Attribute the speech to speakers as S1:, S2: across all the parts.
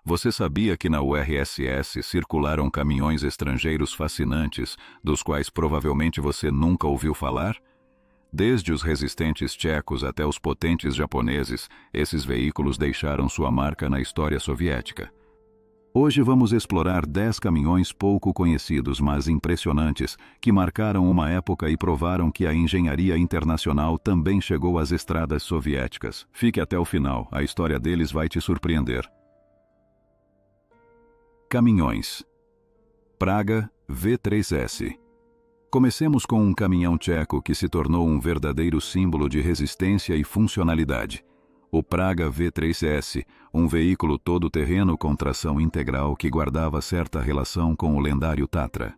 S1: Você sabia que na URSS circularam caminhões estrangeiros fascinantes, dos quais provavelmente você nunca ouviu falar? Desde os resistentes tchecos até os potentes japoneses, esses veículos deixaram sua marca na história soviética. Hoje vamos explorar 10 caminhões pouco conhecidos, mas impressionantes, que marcaram uma época e provaram que a engenharia internacional também chegou às estradas soviéticas. Fique até o final, a história deles vai te surpreender. Caminhões. Praga V3S. Comecemos com um caminhão tcheco que se tornou um verdadeiro símbolo de resistência e funcionalidade. O Praga V3S, um veículo todo-terreno com tração integral que guardava certa relação com o lendário Tatra.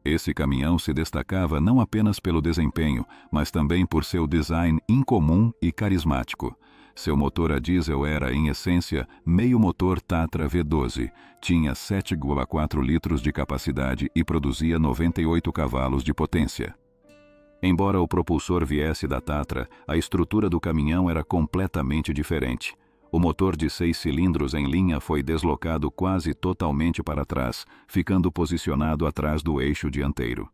S1: Esse caminhão se destacava não apenas pelo desempenho, mas também por seu design incomum e carismático. Seu motor a diesel era, em essência, meio motor Tatra V12, tinha 7,4 litros de capacidade e produzia 98 cavalos de potência. Embora o propulsor viesse da Tatra, a estrutura do caminhão era completamente diferente. O motor de 6 cilindros em linha foi deslocado quase totalmente para trás, ficando posicionado atrás do eixo dianteiro.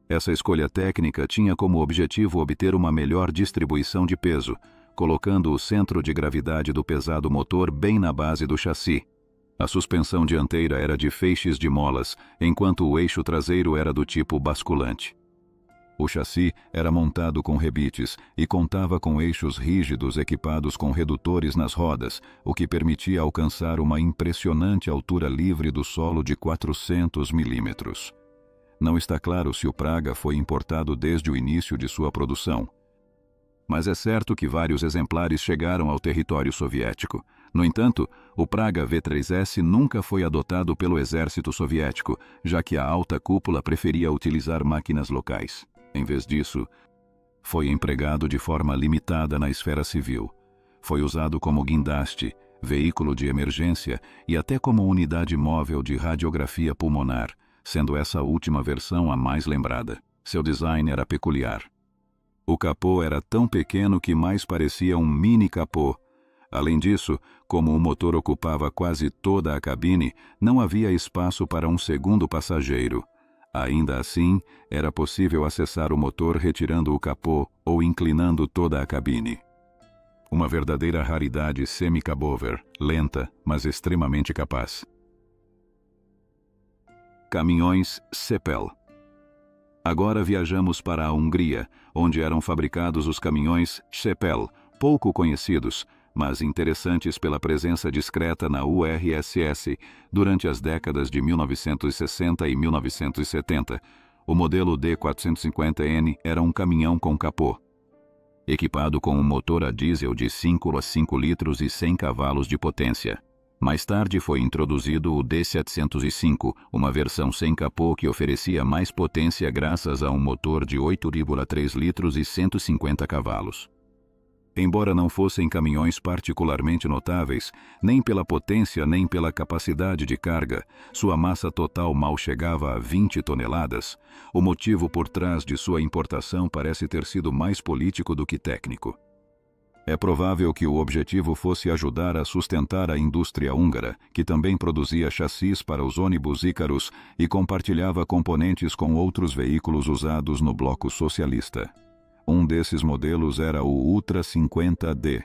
S1: Essa escolha técnica tinha como objetivo obter uma melhor distribuição de peso, colocando o centro de gravidade do pesado motor bem na base do chassi. A suspensão dianteira era de feixes de molas, enquanto o eixo traseiro era do tipo basculante. O chassi era montado com rebites e contava com eixos rígidos equipados com redutores nas rodas, o que permitia alcançar uma impressionante altura livre do solo de 400 milímetros. Não está claro se o Praga foi importado desde o início de sua produção, mas é certo que vários exemplares chegaram ao território soviético. No entanto, o Praga V3S nunca foi adotado pelo exército soviético, já que a alta cúpula preferia utilizar máquinas locais. Em vez disso, foi empregado de forma limitada na esfera civil. Foi usado como guindaste, veículo de emergência e até como unidade móvel de radiografia pulmonar, sendo essa última versão a mais lembrada. Seu design era peculiar. O capô era tão pequeno que mais parecia um mini capô. Além disso, como o motor ocupava quase toda a cabine, não havia espaço para um segundo passageiro. Ainda assim, era possível acessar o motor retirando o capô ou inclinando toda a cabine. Uma verdadeira raridade semi-cabover, lenta, mas extremamente capaz. Caminhões Cepel. Agora viajamos para a Hungria, onde eram fabricados os caminhões Cepel, pouco conhecidos, mas interessantes pela presença discreta na URSS durante as décadas de 1960 e 1970. O modelo D450N era um caminhão com capô, equipado com um motor a diesel de 5,5 litros e 100 cavalos de potência. Mais tarde foi introduzido o D705, uma versão sem capô que oferecia mais potência graças a um motor de 8,3 litros e 150 cavalos. Embora não fossem caminhões particularmente notáveis, nem pela potência nem pela capacidade de carga, sua massa total mal chegava a 20 toneladas. O motivo por trás de sua importação parece ter sido mais político do que técnico. É provável que o objetivo fosse ajudar a sustentar a indústria húngara, que também produzia chassis para os ônibus Ícaros e compartilhava componentes com outros veículos usados no bloco socialista. Um desses modelos era o Ultra 50D,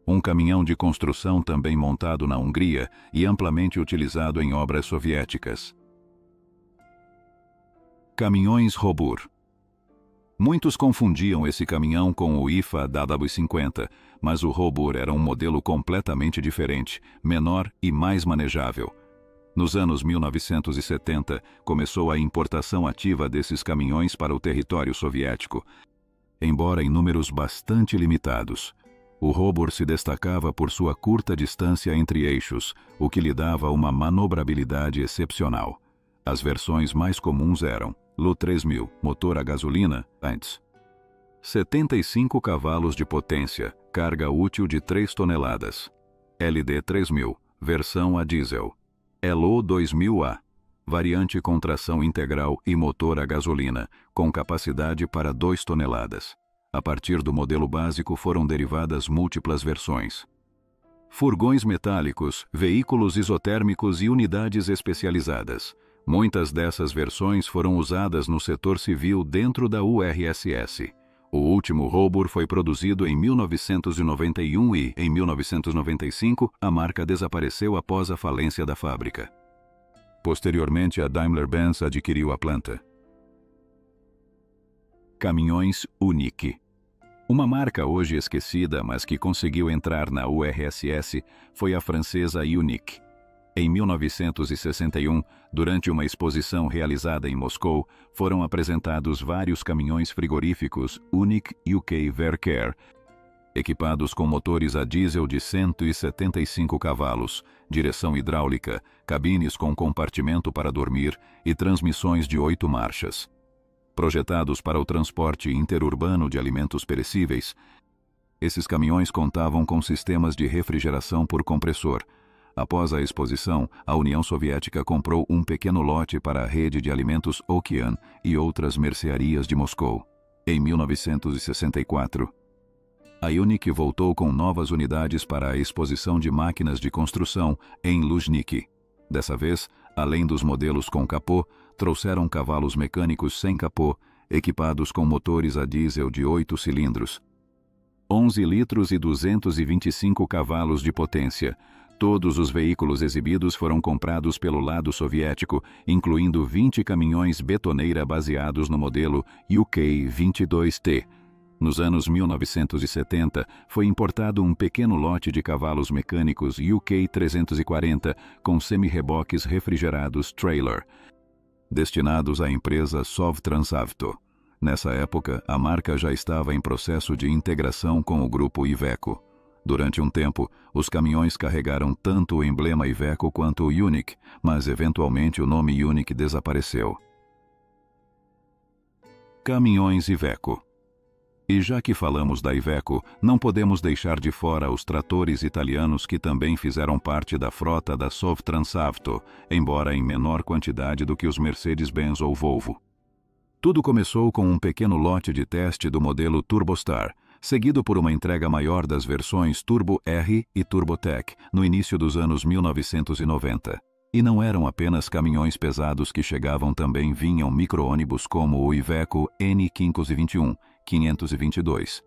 S1: um caminhão de construção também montado na Hungria e amplamente utilizado em obras soviéticas. Caminhões Robur. Muitos confundiam esse caminhão com o IFA DW50, mas o Robur era um modelo completamente diferente, menor e mais manejável. Nos anos 1970, começou a importação ativa desses caminhões para o território soviético, embora em números bastante limitados. O Robur se destacava por sua curta distância entre eixos, o que lhe dava uma manobrabilidade excepcional. As versões mais comuns eram Lu 3000, motor a gasolina, antes. 75 cavalos de potência, carga útil de 3 toneladas. LD 3000, versão a diesel. LO 2000A, variante com tração integral e motor a gasolina, com capacidade para 2 toneladas. A partir do modelo básico foram derivadas múltiplas versões. furgões metálicos, veículos isotérmicos e unidades especializadas. Muitas dessas versões foram usadas no setor civil dentro da URSS. O último Robur foi produzido em 1991 e, em 1995, a marca desapareceu após a falência da fábrica. Posteriormente, a Daimler-Benz adquiriu a planta. Caminhões Unique. Uma marca hoje esquecida, mas que conseguiu entrar na URSS, foi a francesa Unique. Em 1961, durante uma exposição realizada em Moscou, foram apresentados vários caminhões frigoríficos Unique UK Verkehr, equipados com motores a diesel de 175 cavalos, direção hidráulica, cabines com compartimento para dormir e transmissões de 8 marchas. Projetados para o transporte interurbano de alimentos perecíveis, esses caminhões contavam com sistemas de refrigeração por compressor. Após a exposição, a União Soviética comprou um pequeno lote para a rede de alimentos Okean e outras mercearias de Moscou. Em 1964, a Unique voltou com novas unidades para a exposição de máquinas de construção em Luzhniki. Dessa vez, além dos modelos com capô, trouxeram cavalos mecânicos sem capô, equipados com motores a diesel de 8 cilindros, 11 litros e 225 cavalos de potência. Todos os veículos exibidos foram comprados pelo lado soviético, incluindo 20 caminhões betoneira baseados no modelo UK-22T. Nos anos 1970, foi importado um pequeno lote de cavalos mecânicos UK-340 com semi-reboques refrigerados trailer, destinados à empresa Sovtransavto. Nessa época, a marca já estava em processo de integração com o grupo Iveco. Durante um tempo, os caminhões carregaram tanto o emblema Iveco quanto o Unique, mas eventualmente o nome Unique desapareceu. Caminhões Iveco. E já que falamos da Iveco, não podemos deixar de fora os tratores italianos que também fizeram parte da frota da Sovtransavto, embora em menor quantidade do que os Mercedes-Benz ou Volvo. Tudo começou com um pequeno lote de teste do modelo Turbostar, seguido por uma entrega maior das versões Turbo R e Turbotech no início dos anos 1990. E não eram apenas caminhões pesados que chegavam, também vinham micro-ônibus como o Iveco N521, 522.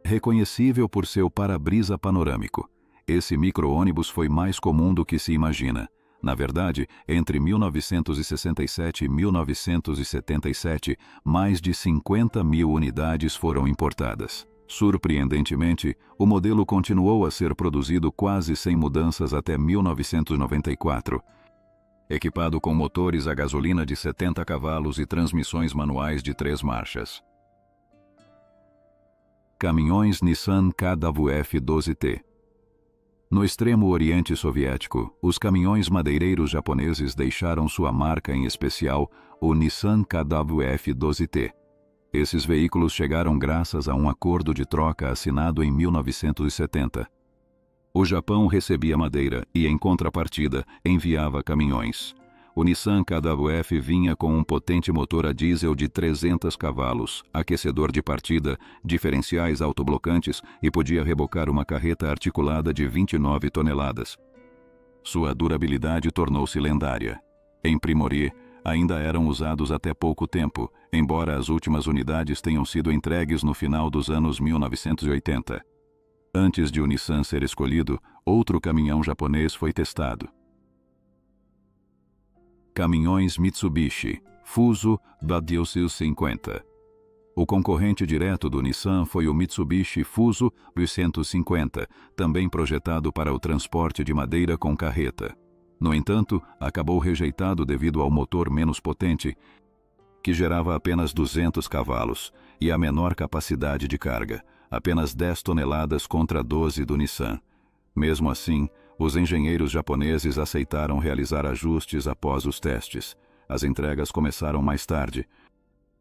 S1: Reconhecível por seu para-brisa panorâmico, esse micro-ônibus foi mais comum do que se imagina. Na verdade, entre 1967 e 1977, mais de 50.000 unidades foram importadas. Surpreendentemente, o modelo continuou a ser produzido quase sem mudanças até 1994. Equipado com motores a gasolina de 70 cavalos e transmissões manuais de 3 marchas. Caminhões Nissan KWF-12T. No extremo oriente soviético, os caminhões madeireiros japoneses deixaram sua marca, em especial o Nissan KWF-12T. Esses veículos chegaram graças a um acordo de troca assinado em 1970. O Japão recebia madeira e, em contrapartida, enviava caminhões. O Nissan KWF vinha com um potente motor a diesel de 300 cavalos, aquecedor de partida, diferenciais autoblocantes e podia rebocar uma carreta articulada de 29 toneladas. Sua durabilidade tornou-se lendária. Em Primorie, ainda eram usados até pouco tempo, embora as últimas unidades tenham sido entregues no final dos anos 1980. Antes de o Nissan ser escolhido, outro caminhão japonês foi testado. Caminhões Mitsubishi Fuso Badiousil 50. O concorrente direto do Nissan foi o Mitsubishi Fuso 850, também projetado para o transporte de madeira com carreta. No entanto, acabou rejeitado devido ao motor menos potente, que gerava apenas 200 cavalos, e a menor capacidade de carga, apenas 10 toneladas contra 12 do Nissan. Mesmo assim, os engenheiros japoneses aceitaram realizar ajustes após os testes. As entregas começaram mais tarde,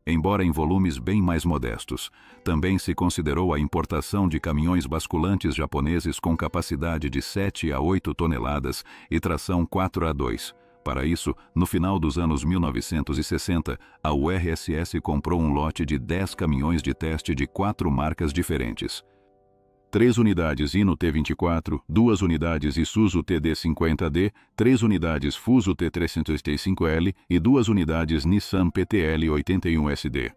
S1: embora em volumes bem mais modestos. Também se considerou a importação de caminhões basculantes japoneses com capacidade de 7 a 8 toneladas e tração 4x2. Para isso, no final dos anos 1960, a URSS comprou um lote de 10 caminhões de teste de 4 marcas diferentes. 3 unidades Hino T24, 2 unidades Isuzu TD50D, 3 unidades Fuso T385L e 2 unidades Nissan PTL 81SD.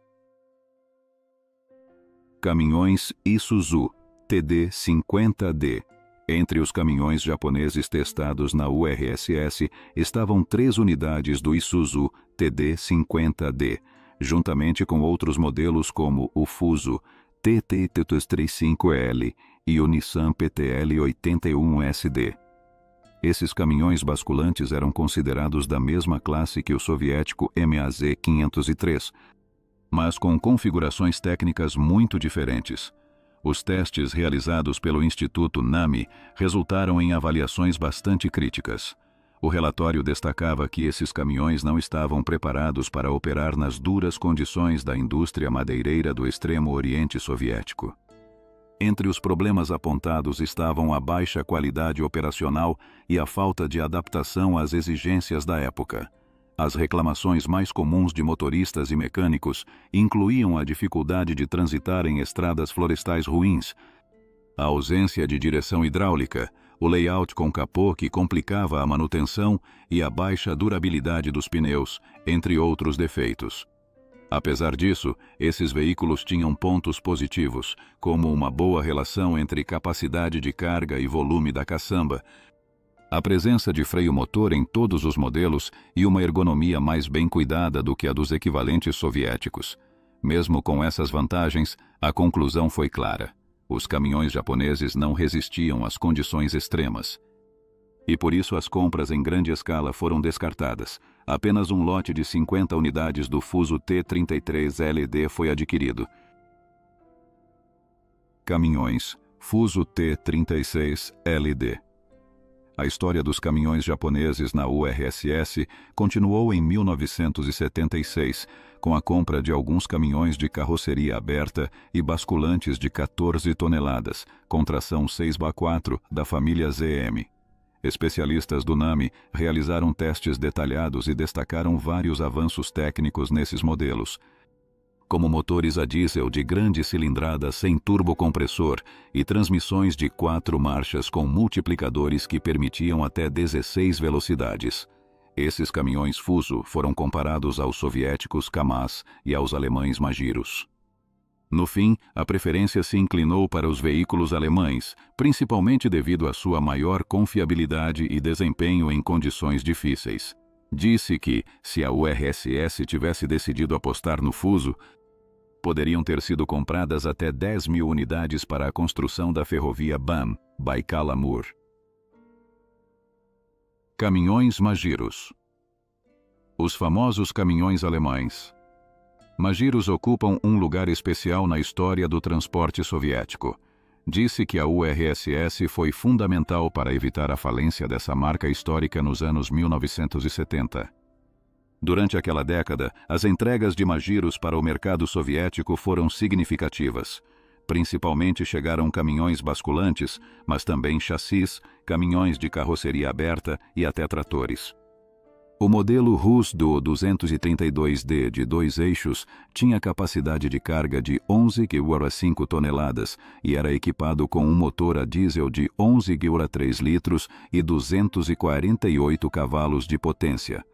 S1: Caminhões Isuzu TD50D. Entre os caminhões japoneses testados na URSS estavam 3 unidades do Isuzu TD50D, juntamente com outros modelos como o Fuso TT335L e o Nissan PTL 81SD. Esses caminhões basculantes eram considerados da mesma classe que o soviético MAZ-503, mas com configurações técnicas muito diferentes. Os testes realizados pelo Instituto NAMI resultaram em avaliações bastante críticas. O relatório destacava que esses caminhões não estavam preparados para operar nas duras condições da indústria madeireira do extremo oriente soviético. Entre os problemas apontados estavam a baixa qualidade operacional e a falta de adaptação às exigências da época. As reclamações mais comuns de motoristas e mecânicos incluíam a dificuldade de transitar em estradas florestais ruins, a ausência de direção hidráulica, o layout com capô que complicava a manutenção e a baixa durabilidade dos pneus, entre outros defeitos. Apesar disso, esses veículos tinham pontos positivos, como uma boa relação entre capacidade de carga e volume da caçamba, a presença de freio motor em todos os modelos e uma ergonomia mais bem cuidada do que a dos equivalentes soviéticos. Mesmo com essas vantagens, a conclusão foi clara. Os caminhões japoneses não resistiam às condições extremas. E por isso as compras em grande escala foram descartadas. Apenas um lote de 50 unidades do Fuso T33LD foi adquirido. Caminhões Fuso T36LD. A história dos caminhões japoneses na URSS continuou em 1976, com a compra de alguns caminhões de carroceria aberta e basculantes de 14 toneladas, com tração 6x4 da família ZM. Especialistas do NAMI realizaram testes detalhados e destacaram vários avanços técnicos nesses modelos, como motores a diesel de grande cilindrada sem turbocompressor e transmissões de 4 marchas com multiplicadores que permitiam até 16 velocidades. Esses caminhões Fuso foram comparados aos soviéticos KAMAZ e aos alemães Magirus. No fim, a preferência se inclinou para os veículos alemães, principalmente devido à sua maior confiabilidade e desempenho em condições difíceis. Disse que, se a URSS tivesse decidido apostar no Fuso, poderiam ter sido compradas até 10.000 unidades para a construção da ferrovia BAM, Baikal-Amur. Caminhões Magirus. Os famosos caminhões alemães. Magirus ocupam um lugar especial na história do transporte soviético. Disse que a URSS foi fundamental para evitar a falência dessa marca histórica nos anos 1970. Durante aquela década, as entregas de Magirus para o mercado soviético foram significativas. Principalmente chegaram caminhões basculantes, mas também chassis, caminhões de carroceria aberta e até tratores. O modelo Rus do 232D de 2 eixos tinha capacidade de carga de 11,5 toneladas e era equipado com um motor a diesel de 11,3 litros e 248 cavalos de potência.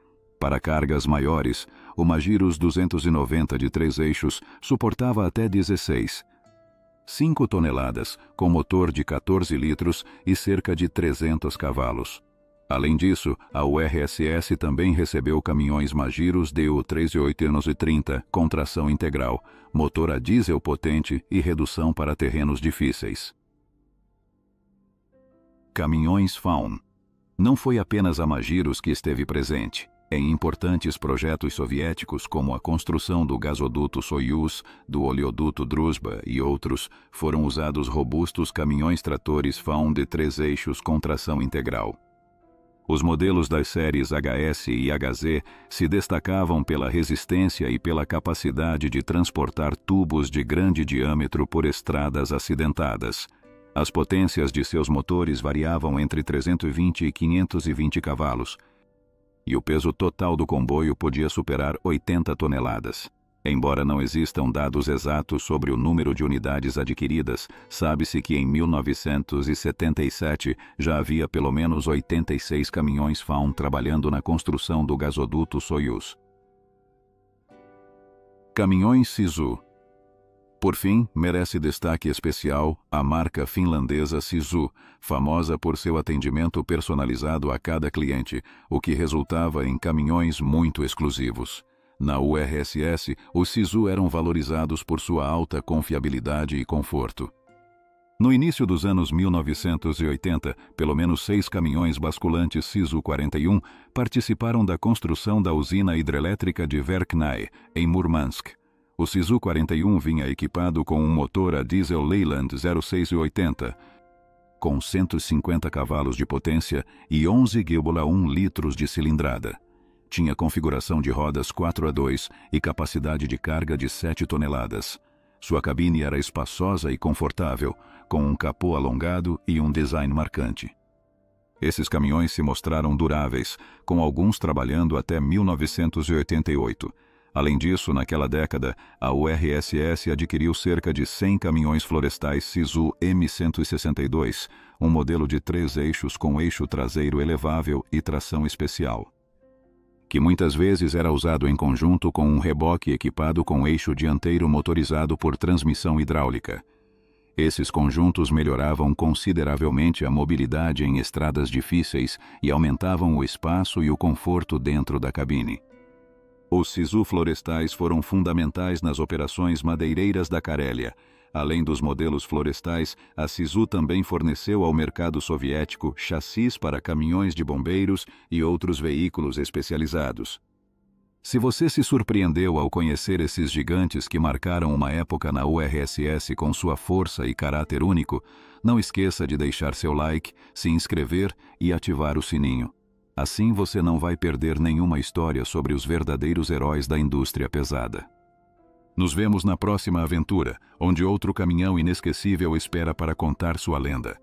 S1: Para cargas maiores, o Magirus 290 de 3 eixos suportava até 5 toneladas, com motor de 14 litros e cerca de 300 cavalos. Além disso, a URSS também recebeu caminhões Magirus DU 3830 com tração integral, motor a diesel potente e redução para terrenos difíceis. Caminhões Faun. Não foi apenas a Magirus que esteve presente. Em importantes projetos soviéticos como a construção do gasoduto Soyuz, do oleoduto Druzhba e outros, foram usados robustos caminhões-tratores Faun de 3 eixos com tração integral. Os modelos das séries HS e HZ se destacavam pela resistência e pela capacidade de transportar tubos de grande diâmetro por estradas acidentadas. As potências de seus motores variavam entre 320 e 520 cavalos, e o peso total do comboio podia superar 80 toneladas. Embora não existam dados exatos sobre o número de unidades adquiridas, sabe-se que em 1977 já havia pelo menos 86 caminhões Faun trabalhando na construção do gasoduto Soyuz. Caminhões Sisu. Por fim, merece destaque especial a marca finlandesa Sisu, famosa por seu atendimento personalizado a cada cliente, o que resultava em caminhões muito exclusivos. Na URSS, os Sisu eram valorizados por sua alta confiabilidade e conforto. No início dos anos 1980, pelo menos 6 caminhões basculantes Sisu 41 participaram da construção da usina hidrelétrica de Verkhnai, em Murmansk. O Sisu 41 vinha equipado com um motor a diesel Leyland 0680, com 150 cavalos de potência e 11,1 litros de cilindrada. Tinha configuração de rodas 4x2 e capacidade de carga de 7 toneladas. Sua cabine era espaçosa e confortável, com um capô alongado e um design marcante. Esses caminhões se mostraram duráveis, com alguns trabalhando até 1988. Além disso, naquela década, a URSS adquiriu cerca de 100 caminhões florestais Sisu M162, um modelo de 3 eixos com eixo traseiro elevável e tração especial, que muitas vezes era usado em conjunto com um reboque equipado com eixo dianteiro motorizado por transmissão hidráulica. Esses conjuntos melhoravam consideravelmente a mobilidade em estradas difíceis e aumentavam o espaço e o conforto dentro da cabine. Os Sisu florestais foram fundamentais nas operações madeireiras da Carélia. Além dos modelos florestais, a Sisu também forneceu ao mercado soviético chassis para caminhões de bombeiros e outros veículos especializados. Se você se surpreendeu ao conhecer esses gigantes que marcaram uma época na URSS com sua força e caráter único, não esqueça de deixar seu like, se inscrever e ativar o sininho. Assim você não vai perder nenhuma história sobre os verdadeiros heróis da indústria pesada. Nos vemos na próxima aventura, onde outro caminhão inesquecível espera para contar sua lenda.